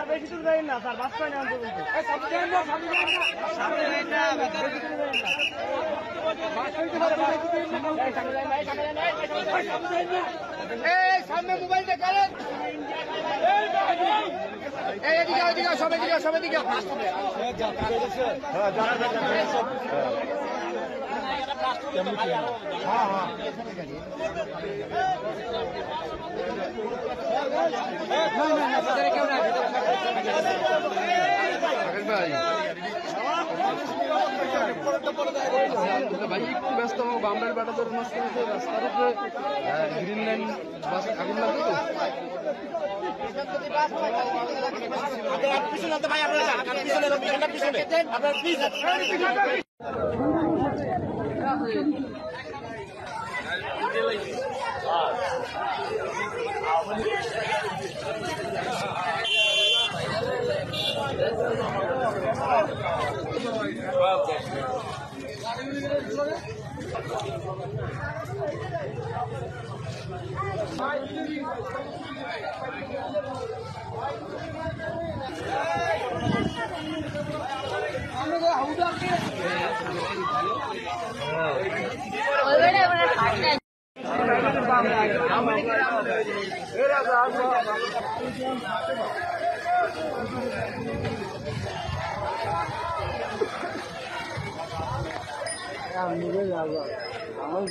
বেশি দূর যাই না স্যার, বাচ্চা নেই সামনে মোবাইল দেখালেন, এদিকে সবাই দিকে সবাই দিকে ভাই একটু ব্যস্ত হবো, বামরার বেটাদের মাঝখানে রাস্তার উপরে গ্রিন লাইন বাস আগুন লাগবে নিজে যাবো আমার